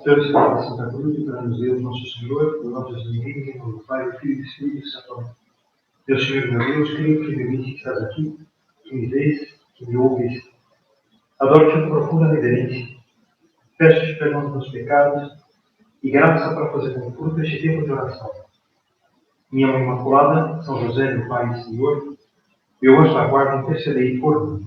Senhor, Senhora Santa Cruz, dá-nos Deus, nosso Senhor, por nossos inimigos, em nome do Pai, do Filho e do Espírito Santo. Deus, Senhor, meu Deus, creio que me viste que estás aqui, que me vês, que me ouves. Adoro-te com profunda reverência. Peço-te perdão dos meus pecados e graça para fazer com fruto este tempo de oração. Minha Mãe Imaculada, São José, meu Pai e Senhor, eu anjo da guarda, intercedei por mim.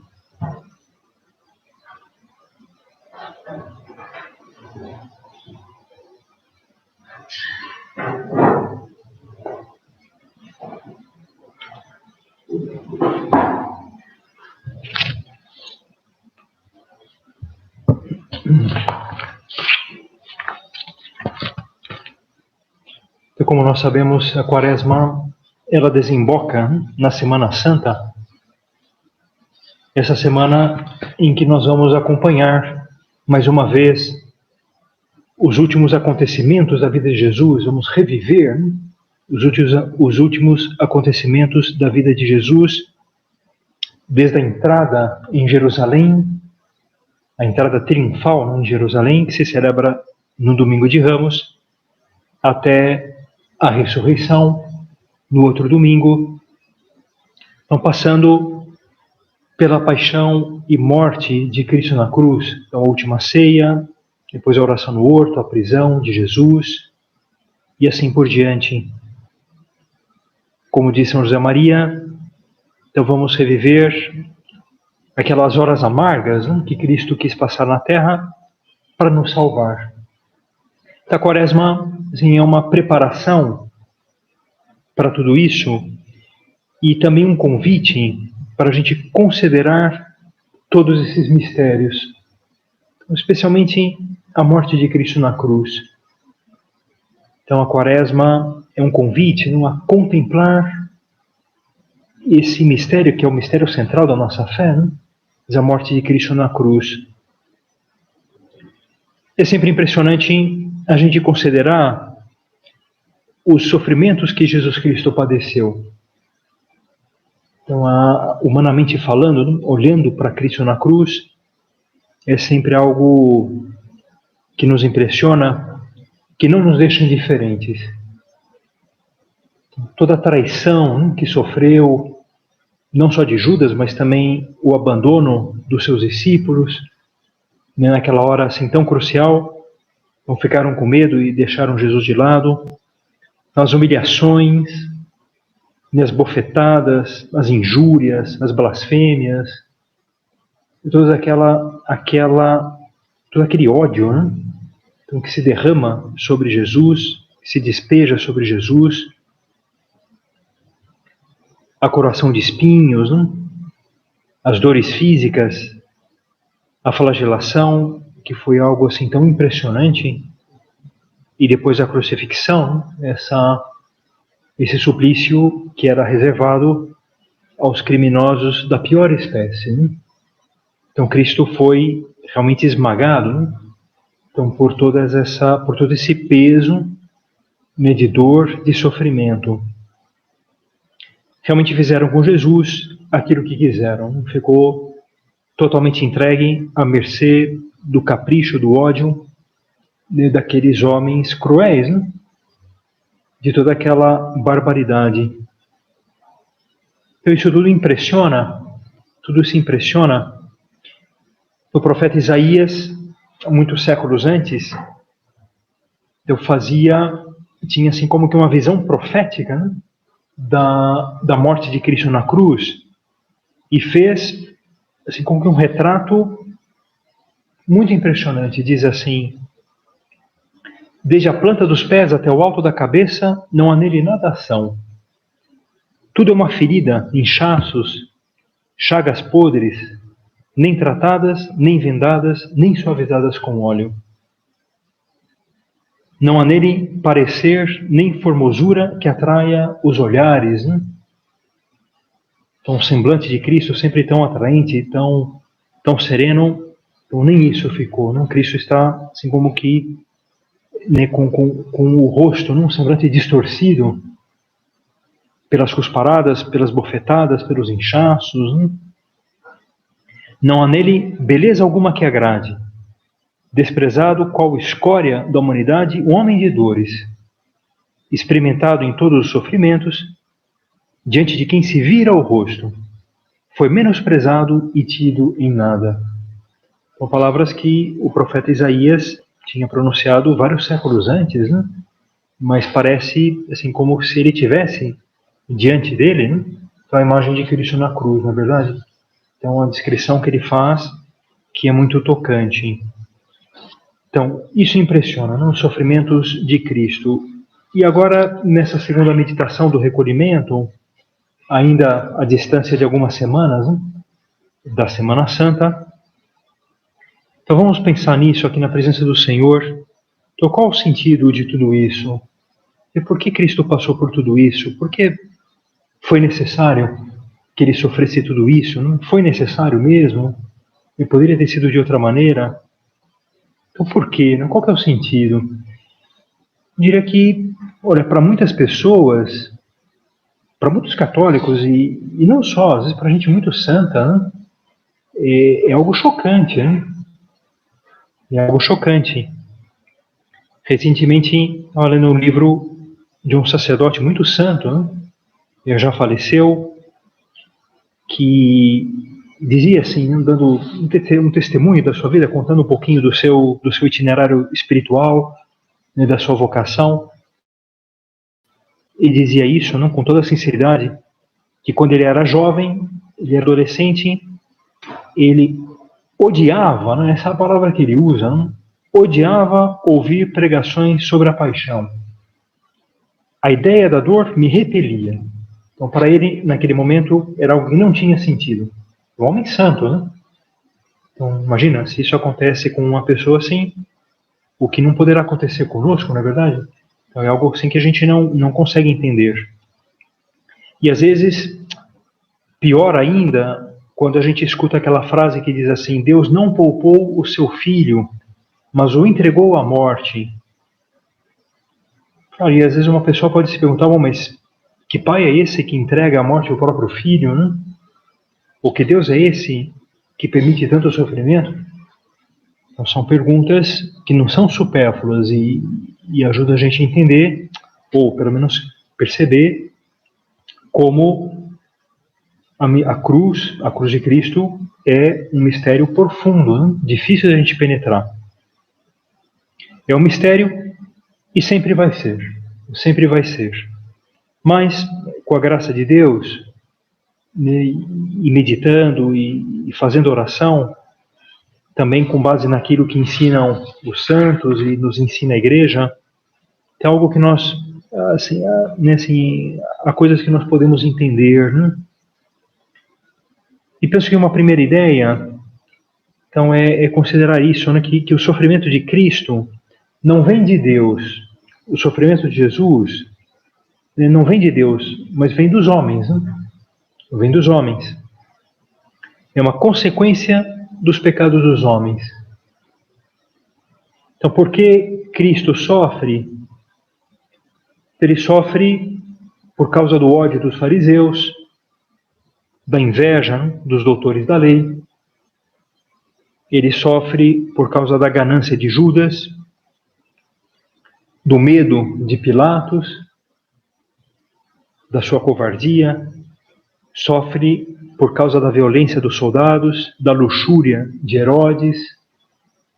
Então, como nós sabemos, a Quaresma, ela desemboca na Semana Santa, essa semana em que nós vamos acompanhar, mais uma vez, os últimos acontecimentos da vida de Jesus, vamos reviver os últimos acontecimentos da vida de Jesus, desde a entrada em Jerusalém, a entrada triunfal em Jerusalém, que se celebra no Domingo de Ramos, até a ressurreição, no outro domingo. Então, passando pela paixão e morte de Cristo na cruz, a última ceia, depois a oração no horto, a prisão de Jesus, e assim por diante. Como disse São José Maria, então vamos reviver aquelas horas amargas que Cristo quis passar na terra para nos salvar. A Quaresma assim, é uma preparação para tudo isso e também um convite para a gente considerar todos esses mistérios, especialmente a morte de Cristo na cruz. Então a Quaresma é um convite a contemplar esse mistério que é o mistério central da nossa fé, a morte de Cristo na cruz. É sempre impressionante a gente considerar os sofrimentos que Jesus Cristo padeceu. Então, humanamente falando, olhando para Cristo na cruz, é sempre algo que nos impressiona, que não nos deixa indiferentes. Toda a traição que sofreu, não só de Judas, mas também o abandono dos seus discípulos, naquela hora assim tão crucial, não ficaram com medo e deixaram Jesus de lado, as humilhações, as bofetadas, as injúrias, as blasfêmias, todo aquele ódio, então, que se derrama sobre Jesus, que se despeja sobre Jesus, a coroação de espinhos, as dores físicas, a flagelação, que foi algo assim tão impressionante, e depois a crucifixão, esse suplício que era reservado aos criminosos da pior espécie. Então Cristo foi realmente esmagado, então por todo esse peso de dor, de sofrimento. Realmente fizeram com Jesus aquilo que quiseram, ficou totalmente entregue à mercê do capricho, do ódio daqueles homens cruéis, de toda aquela barbaridade. Então isso tudo se impressiona. O profeta Isaías, muitos séculos antes, tinha assim como que uma visão profética da morte de Cristo na cruz e fez assim como que um retrato muito impressionante. Diz assim: desde a planta dos pés até o alto da cabeça, não há nele nada ação. Tudo é uma ferida, inchaços, chagas podres, nem tratadas, nem vendadas, nem suavizadas com óleo. Não há nele parecer, nem formosura que atraia os olhares. Então, o semblante de Cristo sempre tão atraente, tão sereno, então nem isso ficou. Cristo está assim como que com o rosto, um semblante distorcido pelas cusparadas, pelas bofetadas, pelos inchaços. Não há nele beleza alguma que agrade. desprezado qual escória da humanidade, um homem de dores, experimentado em todos os sofrimentos, diante de quem se vira o rosto, foi menosprezado e tido em nada. São palavras que o profeta Isaías tinha pronunciado vários séculos antes, né? Mas parece assim como se ele tivesse diante dele, né? Então, a imagem de Cristo na cruz, na verdade. Então, a descrição que ele faz que é muito tocante. Então, isso impressiona, né? Os sofrimentos de Cristo. E agora, nessa segunda meditação do recolhimento, ainda à distância de algumas semanas, né? Da Semana Santa, então vamos pensar nisso aqui na presença do Senhor. Então, qual o sentido de tudo isso? E por que Cristo passou por tudo isso? Por que foi necessário que ele sofresse tudo isso? Não foi necessário mesmo? E poderia ter sido de outra maneira? Então, por quê? Qual que é o sentido? Eu diria que, olha, para muitas pessoas, para muitos católicos, e não só, às vezes para gente muito santa, né? É algo chocante, né? É algo chocante. Recentemente, estava lendo um livro de um sacerdote muito santo, né? Ele já faleceu, que dizia assim, né, dando um testemunho da sua vida, contando um pouquinho do seu itinerário espiritual, né, da sua vocação. Ele dizia isso, não, com toda sinceridade, que quando ele era jovem, ele era adolescente, ele odiava, né, essa é a palavra que ele usa, não? Odiava ouvir pregações sobre a paixão. A ideia da dor me repelia. Então, para ele, naquele momento, era algo que não tinha sentido. Um homem santo, né? Então, imagina, se isso acontece com uma pessoa assim, o que não poderá acontecer conosco, não é verdade? Então, é algo assim que a gente não consegue entender. E às vezes, pior ainda, quando a gente escuta aquela frase que diz assim: Deus não poupou o seu filho, mas o entregou à morte. E às vezes uma pessoa pode se perguntar: bom, mas que pai é esse que entrega à morte o próprio filho, né? Ou que Deus é esse que permite tanto sofrimento? Então, são perguntas que não são supérfluas e ajudam a gente a entender, ou pelo menos perceber, como a cruz de Cristo é um mistério profundo, né? Difícil de a gente penetrar. É um mistério e sempre vai ser. Sempre vai ser. Mas, com a graça de Deus, né, e meditando e fazendo oração, também com base naquilo que ensinam os santos e nos ensina a igreja, é algo que nós, assim, há coisas que nós podemos entender, né? E penso que uma primeira ideia, então, é considerar isso, né, que o sofrimento de Cristo não vem de Deus. O sofrimento de Jesus não vem de Deus, mas vem dos homens, né? Vem dos homens. É uma consequência dos pecados dos homens. Então, por que Cristo sofre? Ele sofre por causa do ódio dos fariseus, da inveja, né, dos doutores da lei. Ele sofre por causa da ganância de Judas, do medo de Pilatos, da sua covardia. Sofre por causa da violência dos soldados, da luxúria de Herodes,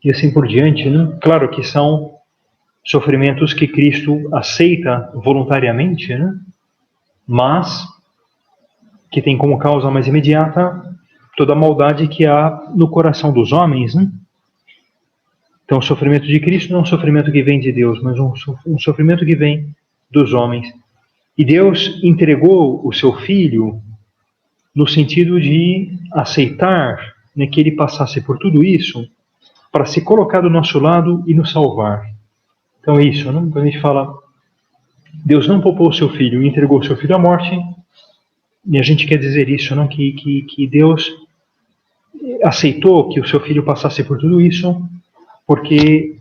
e assim por diante, né? Claro que são sofrimentos que Cristo aceita voluntariamente, né? Mas que tem como causa mais imediata toda a maldade que há no coração dos homens, né? Então, o sofrimento de Cristo não é um sofrimento que vem de Deus, mas um sofrimento que vem dos homens. E Deus entregou o seu Filho no sentido de aceitar, né, que ele passasse por tudo isso para se colocar do nosso lado e nos salvar. Então é isso, né? Quando a gente fala Deus não poupou o seu Filho e entregou o seu Filho à morte, e a gente quer dizer isso, não? Que Deus aceitou que o seu Filho passasse por tudo isso, porque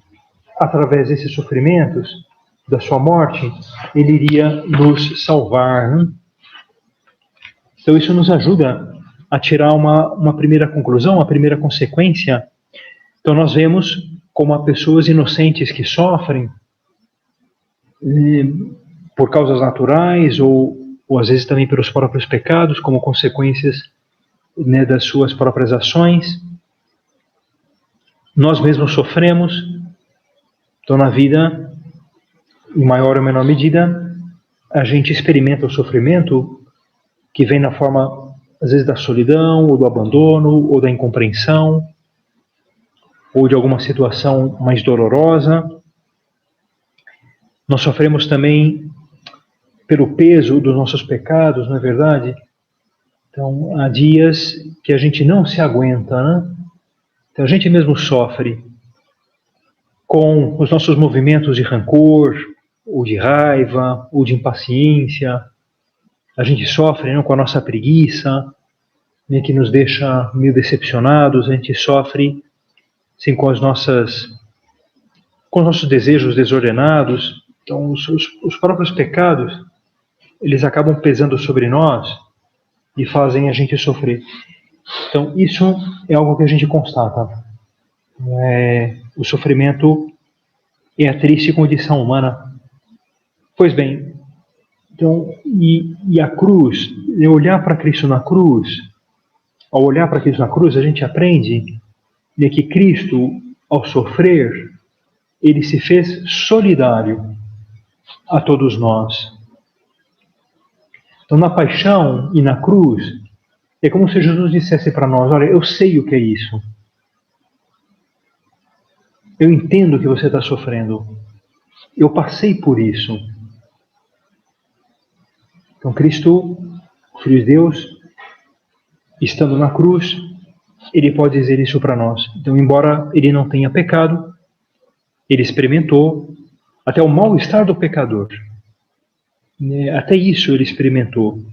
através desses sofrimentos, da sua morte, ele iria nos salvar. Né? Então isso nos ajuda a tirar uma primeira conclusão, uma primeira consequência. Então nós vemos como há pessoas inocentes que sofrem por causas naturais ou às vezes também pelos próprios pecados, como consequências, né, das suas próprias ações. Nós mesmos sofremos, então na vida, em maior ou menor medida, a gente experimenta o sofrimento que vem na forma, às vezes, da solidão, ou do abandono, ou da incompreensão, ou de alguma situação mais dolorosa. Nós sofremos também pelo peso dos nossos pecados, não é verdade? Então, há dias que a gente não se aguenta, né? Então, a gente mesmo sofre com os nossos movimentos de rancor, ou de raiva, ou de impaciência. A gente sofre, né, com a nossa preguiça, né, que nos deixa meio decepcionados. A gente sofre assim, com os nossos desejos desordenados. Então, os próprios pecados, eles acabam pesando sobre nós e fazem a gente sofrer. Então, isso é algo que a gente constata. O sofrimento é a triste condição humana. Pois bem, então, e a cruz, olhar para Cristo na cruz, ao olhar para Cristo na cruz, a gente aprende, né, que Cristo, ao sofrer, ele se fez solidário a todos nós. Então, na paixão e na cruz, é como se Jesus dissesse para nós: olha, eu sei o que é isso. Eu entendo que você está sofrendo. Eu passei por isso. Então, Cristo, Filho de Deus, estando na cruz, ele pode dizer isso para nós. Então, embora ele não tenha pecado, ele experimentou até o mal-estar do pecador. Até isso ele experimentou.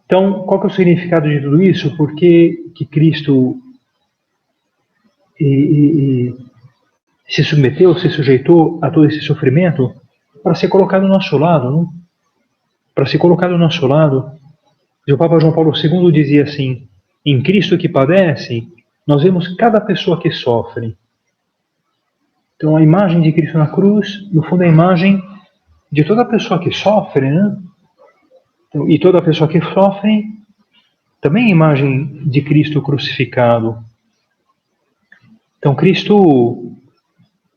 Então, qual que é o significado de tudo isso? Por que Cristo se submeteu, se sujeitou a todo esse sofrimento? Para ser colocado do nosso lado, não? Para ser colocado do nosso lado. E o Papa João Paulo II dizia assim: em Cristo que padece, nós vemos cada pessoa que sofre. Então, a imagem de Cristo na cruz, no fundo, é a imagem de toda pessoa que sofre, né? Então, e toda pessoa que sofre também é a imagem de Cristo crucificado. Então, Cristo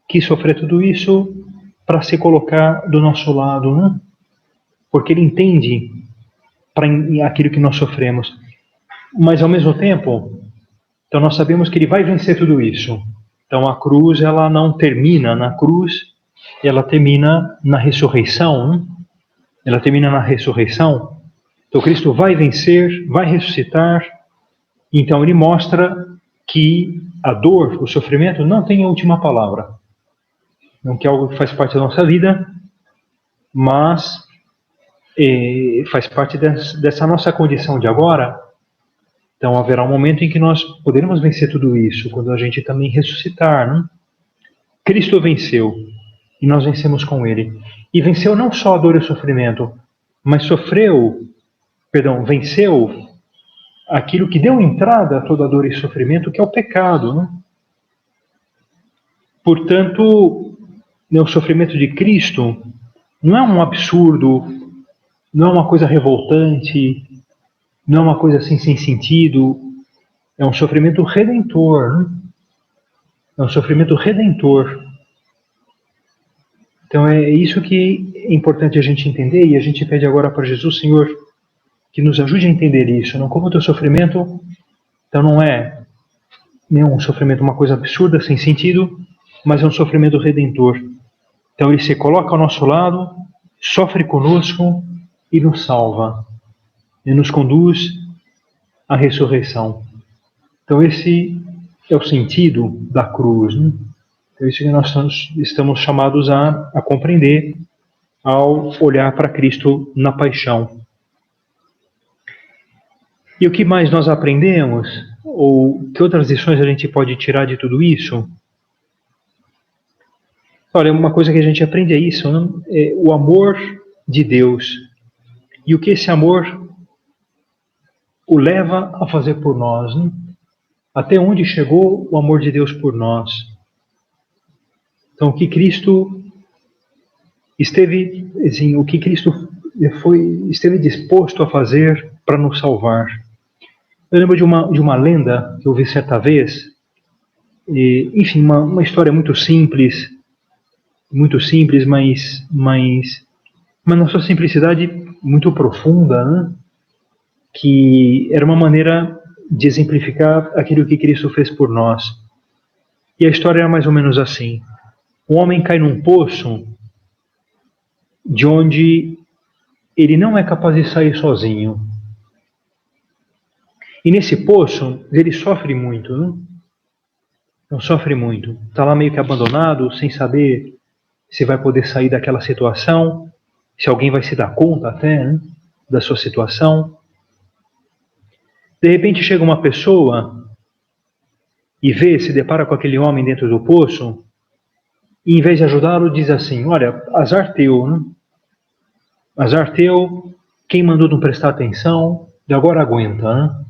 quis sofrer tudo isso para se colocar do nosso lado, né? Porque ele entende aquilo que nós sofremos. Mas, ao mesmo tempo, então nós sabemos que ele vai vencer tudo isso. Então, a cruz, ela não termina na cruz, ela termina na ressurreição, né? Ela termina na ressurreição. Então, Cristo vai vencer, vai ressuscitar. Então, ele mostra que a dor, o sofrimento, não tem a última palavra. Não que é algo que faz parte da nossa vida, mas faz parte dessa nossa condição de agora. Então, haverá um momento em que nós poderemos vencer tudo isso, quando a gente também ressuscitar, né? Cristo venceu, e nós vencemos com ele. E venceu não só a dor e o sofrimento, mas venceu aquilo que deu entrada a toda a dor e sofrimento, que é o pecado, né? Portanto, o sofrimento de Cristo não é um absurdo, não é uma coisa revoltante, não é uma coisa assim sem sentido. É um sofrimento redentor, né? É um sofrimento redentor. Então é isso que é importante a gente entender, e a gente pede agora para Jesus: Senhor, que nos ajude a entender isso. Não como o teu sofrimento, então não é nenhum sofrimento, uma coisa absurda, sem sentido, mas é um sofrimento redentor. Então ele se coloca ao nosso lado, sofre conosco e nos salva, e nos conduz à ressurreição. Então esse é o sentido da cruz, né? É isso que nós estamos chamados a compreender ao olhar para Cristo na paixão. E o que mais nós aprendemos? Ou que outras lições a gente pode tirar de tudo isso? Olha, uma coisa que a gente aprende é isso, né? É o amor de Deus. E o que esse amor o leva a fazer por nós, né? até onde chegou o amor de Deus por nós. Então, o que Cristo esteve disposto a fazer para nos salvar. Eu lembro de uma lenda que eu vi certa vez, enfim, uma história muito simples, mas na sua simplicidade muito profunda, né? Que era uma maneira de exemplificar aquilo que Cristo fez por nós. E a história era mais ou menos assim. Um homem cai num poço de onde ele não é capaz de sair sozinho. E nesse poço, ele sofre muito, né? Não sofre muito. Está lá meio que abandonado, sem saber se vai poder sair daquela situação, se alguém vai se dar conta até, né, da sua situação. De repente chega uma pessoa e se depara com aquele homem dentro do poço, e em vez de ajudá-lo, diz assim: olha, azar teu, né? Azar teu, quem mandou não prestar atenção, e agora aguenta, né?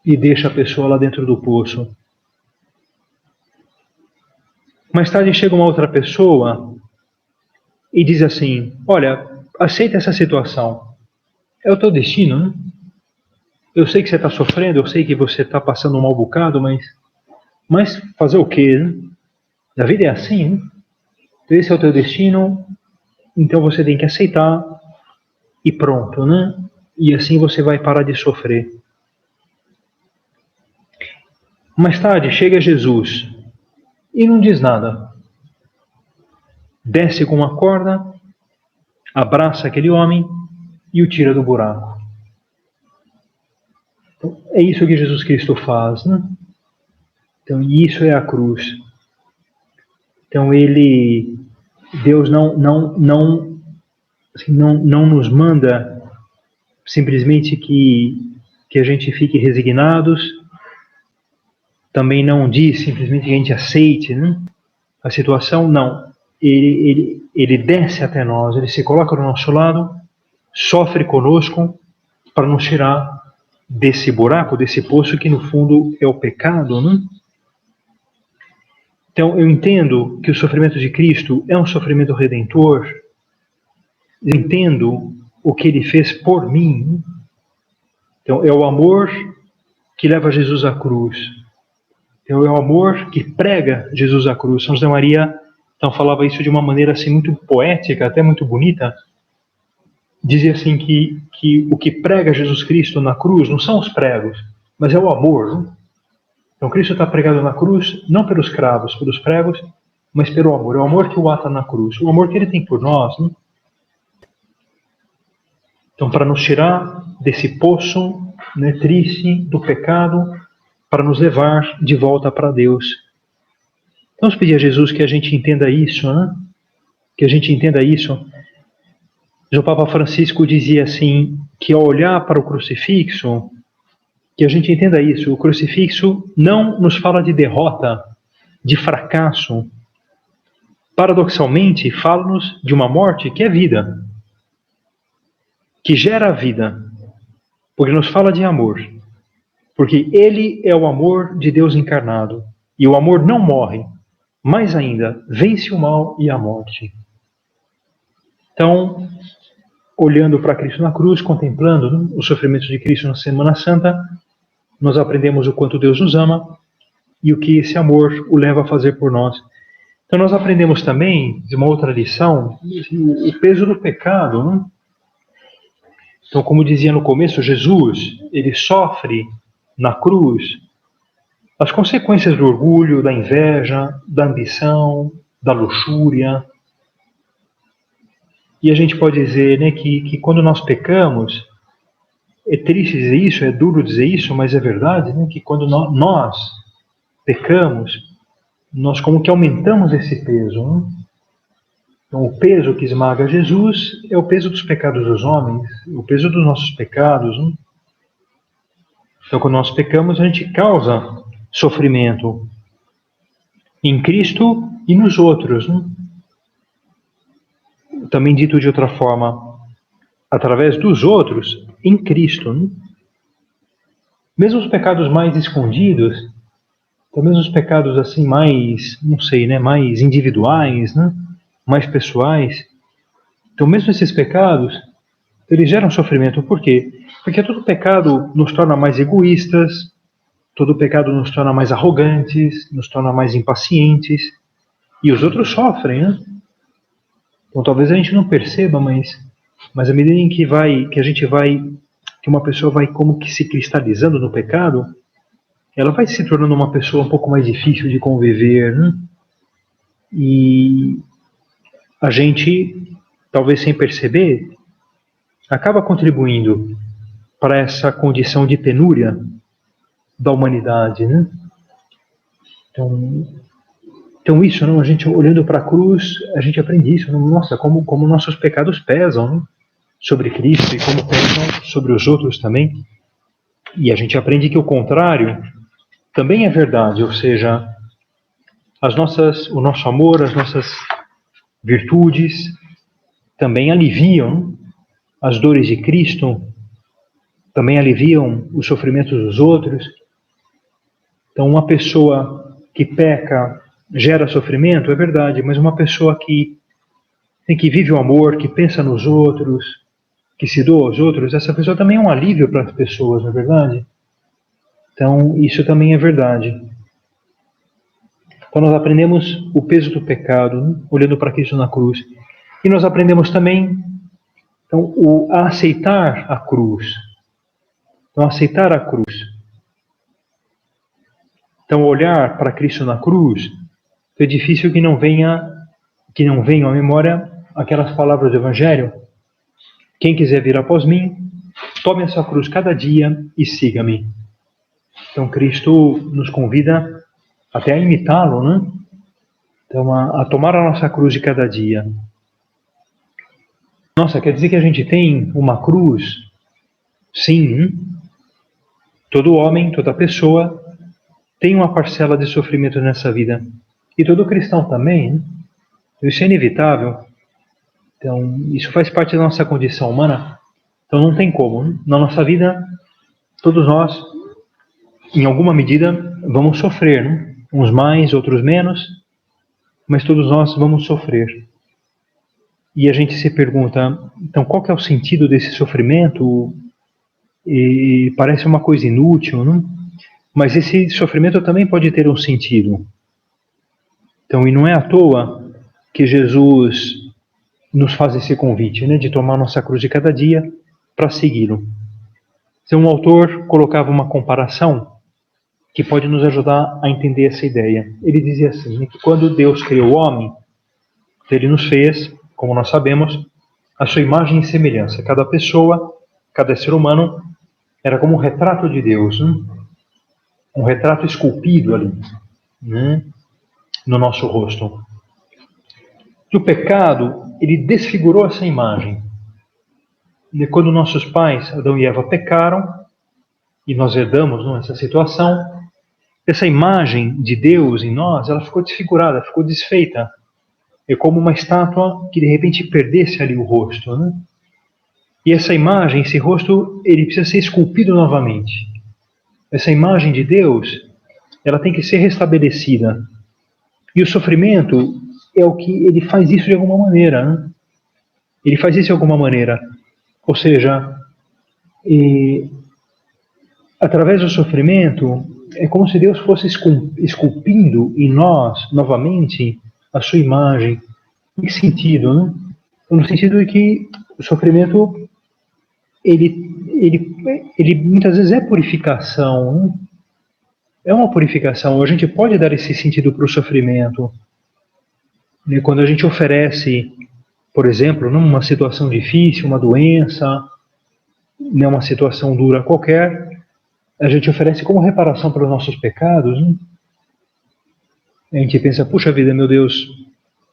E deixa a pessoa lá dentro do poço. Mais tarde chega uma outra pessoa e diz assim: olha, aceita essa situação. É o teu destino, né? Eu sei que você está sofrendo, eu sei que você está passando um mau bocado, mas fazer o quê, né? A vida é assim, né? Esse é o teu destino, então você tem que aceitar e pronto, né? E assim você vai parar de sofrer. Mais tarde chega Jesus e não diz nada. Desce com uma corda, abraça aquele homem e o tira do buraco. Então, é isso que Jesus Cristo faz, né? Então, isso é a cruz. Então, Deus não nos manda simplesmente que a gente fique resignados. Também não diz simplesmente que a gente aceite, né, a situação. Não. Ele desce até nós, ele se coloca do nosso lado, sofre conosco para nos tirar desse buraco, desse poço que no fundo é o pecado, né? Então eu entendo que o sofrimento de Cristo é um sofrimento redentor. Eu entendo o que ele fez por mim. Então é o amor que leva Jesus à cruz. Então é o amor que prega Jesus à cruz. São José Maria então falava isso de uma maneira assim muito poética, até muito bonita. Dizia assim que o que prega Jesus Cristo na cruz não são os pregos, mas é o amor. Né? Então Cristo está pregado na cruz não pelos cravos, pelos pregos, mas pelo amor. É o amor que o ata na cruz, o amor que ele tem por nós. Né? Então, para nos tirar desse poço, né, triste do pecado, para nos levar de volta para Deus. Então, vamos pedir a Jesus que a gente entenda isso, né? Que a gente entenda isso. O Papa Francisco dizia assim, que ao olhar para o crucifixo, que a gente entenda isso, o crucifixo não nos fala de derrota, de fracasso. Paradoxalmente, fala-nos de uma morte que é vida, que gera a vida, porque nos fala de amor, porque ele é o amor de Deus encarnado, e o amor não morre, mais ainda, vence o mal e a morte. Então, olhando para Cristo na cruz, contemplando, né, os sofrimentos de Cristo na Semana Santa, nós aprendemos o quanto Deus nos ama e o que esse amor o leva a fazer por nós. Então nós aprendemos também, de uma outra lição, o peso do pecado. Né? Então, como dizia no começo, Jesus, ele sofre na cruz as consequências do orgulho, da inveja, da ambição, da luxúria. E a gente pode dizer, né, que quando nós pecamos, é triste dizer isso, é duro dizer isso, mas é verdade, né, que quando nós pecamos, nós como que aumentamos esse peso. Né? Então, o peso que esmaga Jesus é o peso dos pecados dos homens, o peso dos nossos pecados. Né? Então, quando nós pecamos, a gente causa sofrimento em Cristo e nos outros. Né? Também dito de outra forma, através dos outros, em Cristo. Né? mesmo os pecados mais escondidos, então mesmo os pecados assim mais, não sei, né, mais individuais, né, mais pessoais, então mesmo esses pecados, eles geram sofrimento. Por quê? Porque todo pecado nos torna mais egoístas, todo pecado nos torna mais arrogantes, nos torna mais impacientes, e os outros sofrem, né? Então talvez a gente não perceba, mas à medida em que a gente vai, que uma pessoa vai como que se cristalizando no pecado, ela vai se tornando uma pessoa um pouco mais difícil de conviver, né? E a gente, talvez sem perceber, acaba contribuindo para essa condição de penúria da humanidade, né? Então isso, não? A gente olhando para a cruz, a gente aprende isso. Não? Nossa, como nossos pecados pesam, né, sobre Cristo e como pesam sobre os outros também. E a gente aprende que o contrário também é verdade, ou seja, o nosso amor, as nossas virtudes também aliviam as dores de Cristo, também aliviam os sofrimentos dos outros. Então, uma pessoa que peca gera sofrimento, é verdade, mas uma pessoa que vive o amor, que pensa nos outros, que se doa aos outros, essa pessoa também é um alívio para as pessoas, não é verdade? Então, isso também é verdade. Então, nós aprendemos o peso do pecado, né, olhando para Cristo na cruz. E nós aprendemos também a aceitar a cruz. Então, aceitar a cruz. Então, olhar para Cristo na cruz, é difícil que não venham à memória aquelas palavras do Evangelho. Quem quiser vir após mim, tome a sua cruz cada dia e siga-me. Então, Cristo nos convida até a imitá-lo, né? Então, a tomar a nossa cruz de cada dia. Nossa, quer dizer que a gente tem uma cruz? Sim. Todo homem, toda pessoa tem uma parcela de sofrimento nessa vida. E todo cristão também. Isso é inevitável. Então, isso faz parte da nossa condição humana. Então, não tem como. Na nossa vida, todos nós, em alguma medida, vamos sofrer. Né? Uns mais, outros menos. Mas todos nós vamos sofrer. E a gente se pergunta, então, qual que é o sentido desse sofrimento? E parece uma coisa inútil, não? Mas esse sofrimento também pode ter um sentido. Então, e não é à toa que Jesus nos faz esse convite, né, de tomar nossa cruz de cada dia para segui-lo. Então, um autor colocava uma comparação que pode nos ajudar a entender essa ideia. Ele dizia assim, né, que quando Deus criou o homem, ele nos fez, como nós sabemos, a sua imagem e semelhança. Cada pessoa, cada ser humano, era como um retrato de Deus, né? Um retrato esculpido ali, né, no nosso rosto. E o pecado, ele desfigurou essa imagem. E quando nossos pais, Adão e Eva, pecaram, e nós herdamos, não, essa situação, essa imagem de Deus em nós, ela ficou desfigurada, ficou desfeita. É como uma estátua que de repente perdesse ali o rosto, né? E essa imagem, esse rosto, ele precisa ser esculpido novamente. Essa imagem de Deus, ela tem que ser restabelecida. E o sofrimento é o que ele faz isso de alguma maneira, né? Ele faz isso de alguma maneira. Ou seja, através do sofrimento, é como se Deus fosse esculpindo em nós, novamente, a sua imagem. Em que sentido, né? No sentido de que o sofrimento, ele muitas vezes é purificação, né? É uma purificação. A gente pode dar esse sentido para o sofrimento. E quando a gente oferece, por exemplo, numa situação difícil, uma doença, uma situação dura qualquer, a gente oferece como reparação para os nossos pecados, né? A gente pensa, puxa vida, meu Deus,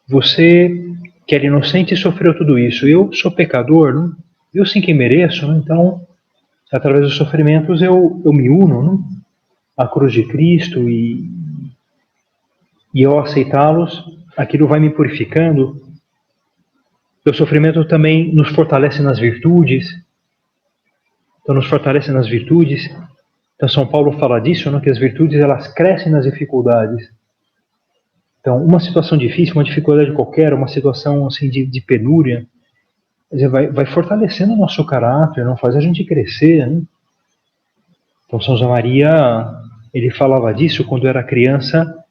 você que era inocente sofreu tudo isso, eu sou pecador, né? Eu sim que mereço, né? Então, através dos sofrimentos eu me uno, né, à cruz de Cristo e ao aceitá-los, aquilo vai me purificando. O sofrimento também nos fortalece nas virtudes. Então, nos fortalece nas virtudes. Então São Paulo fala disso, né, que as virtudes elas crescem nas dificuldades. Então uma situação difícil, uma dificuldade qualquer, uma situação assim de penúria, vai fortalecendo o nosso caráter, não faz a gente crescer, né? Então São José Maria, ele falava disso quando era criança,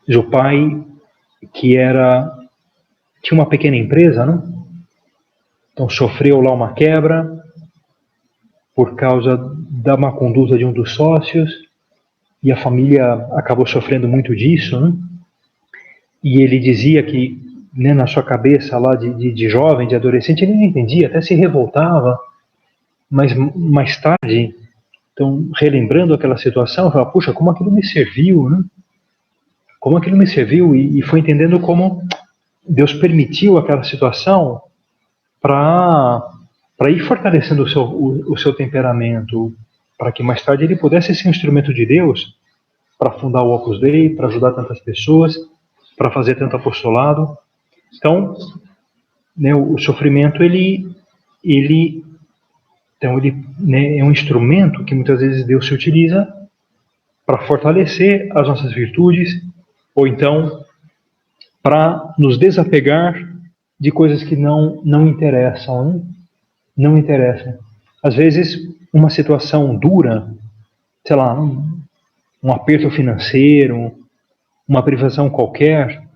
o pai que tinha uma pequena empresa, né? Então sofreu lá uma quebra por causa da má conduta de um dos sócios, e a família acabou sofrendo muito disso, né? E ele dizia que, né, na sua cabeça lá de jovem, de adolescente, ele não entendia, até se revoltava, mas mais tarde, então, relembrando aquela situação, falava, puxa, como aquilo me serviu, né? Como aquilo me serviu, e foi entendendo como Deus permitiu aquela situação para ir fortalecendo o seu temperamento, para que mais tarde ele pudesse ser um instrumento de Deus para fundar o Opus Dei, para ajudar tantas pessoas, para fazer tanto apostolado. Então, né, o sofrimento então ele, né, é um instrumento que muitas vezes Deus se utiliza para fortalecer as nossas virtudes, ou então para nos desapegar de coisas que não interessam, né? Não interessam. Às vezes, uma situação dura, sei lá, um aperto financeiro, uma privação qualquer,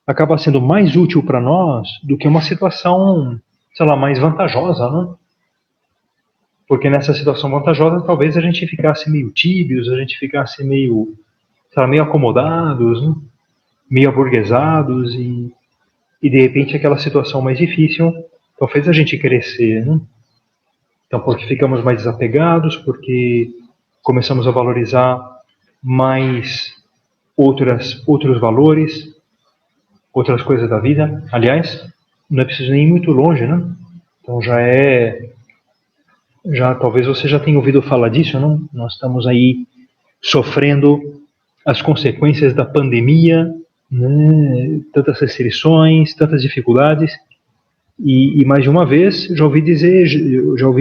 acaba sendo mais útil para nós do que uma situação, sei lá, mais vantajosa, né? Porque nessa situação vantajosa, talvez a gente ficasse meio tíbios, a gente ficasse meio, sei lá, meio acomodados, né? Meio aburguesados, e de repente aquela situação mais difícil então fez a gente crescer, né? Então, porque ficamos mais desapegados, porque começamos a valorizar mais outros valores, outras coisas da vida. Aliás, não é preciso nem ir muito longe, né? Então já talvez você já tenha ouvido falar disso, não? Nós estamos aí sofrendo as consequências da pandemia, né? Tantas restrições, tantas dificuldades, e mais de uma vez já ouvi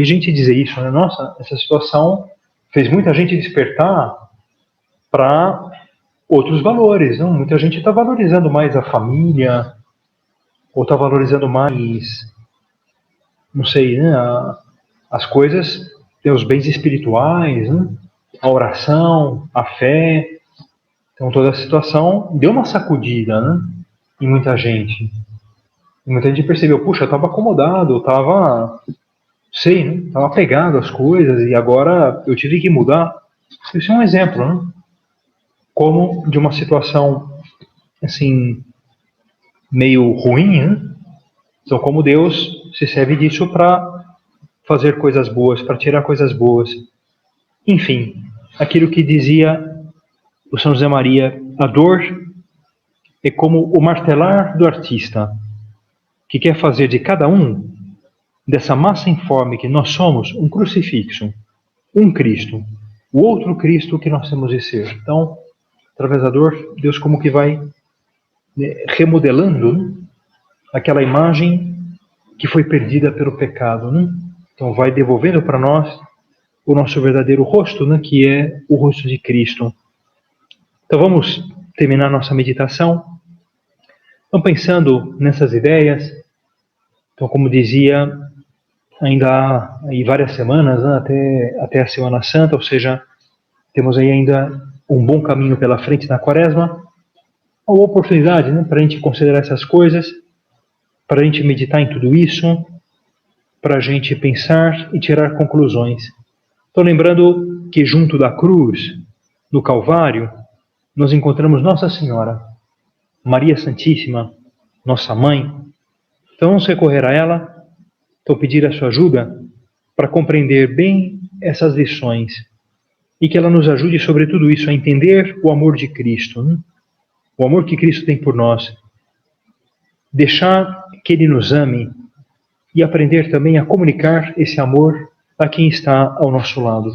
gente dizer isso, né? Nossa, essa situação fez muita gente despertar para outros valores, não? Muita gente está valorizando mais a família, ou está valorizando mais, não sei, né? As coisas, os bens espirituais, né? A oração, a fé. Então toda a situação deu uma sacudida, né? Em muita gente. E muita gente percebeu, puxa, eu estava acomodado, eu estava, sei, né? Estava apegado às coisas e agora eu tive que mudar. Isso é um exemplo, né? Como de uma situação assim meio ruim, né? Então como Deus se serve disso para fazer coisas boas, para tirar coisas boas. Enfim, aquilo que dizia o São José Maria, a dor é como o martelar do artista, que quer fazer de cada um, dessa massa informe que nós somos, um crucifixo, um Cristo, o outro Cristo que nós temos de ser. Então, através da dor, Deus como que vai, né, remodelando, né, aquela imagem que foi perdida pelo pecado, né? Então vai devolvendo para nós o nosso verdadeiro rosto, né, que é o rosto de Cristo. Então vamos terminar nossa meditação. Então pensando nessas ideias, então como dizia, ainda há aí várias semanas, né, até a Semana Santa, ou seja, temos aí ainda um bom caminho pela frente na Quaresma, uma oportunidade, né, para a gente considerar essas coisas, para a gente meditar em tudo isso, para a gente pensar e tirar conclusões. Estou lembrando que junto da cruz, no Calvário, nós encontramos Nossa Senhora, Maria Santíssima, nossa mãe. Então vamos recorrer a ela, então pedir a sua ajuda para compreender bem essas lições e que ela nos ajude sobre tudo isso a entender o amor de Cristo, né? O amor que Cristo tem por nós. Deixar que Ele nos ame e aprender também a comunicar esse amor a quem está ao nosso lado.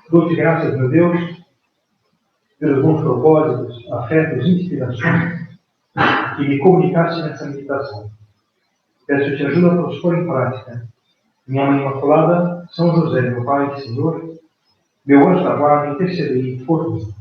Dou-te graças, meu Deus, pelos bons propósitos, afetos, inspirações que me comunicaste nessa meditação. Peço-te ajuda para os pôr em prática. Minha Mãe Imaculada, São José, meu Pai e Senhor, meu anjo da guarda, intercedei por mim.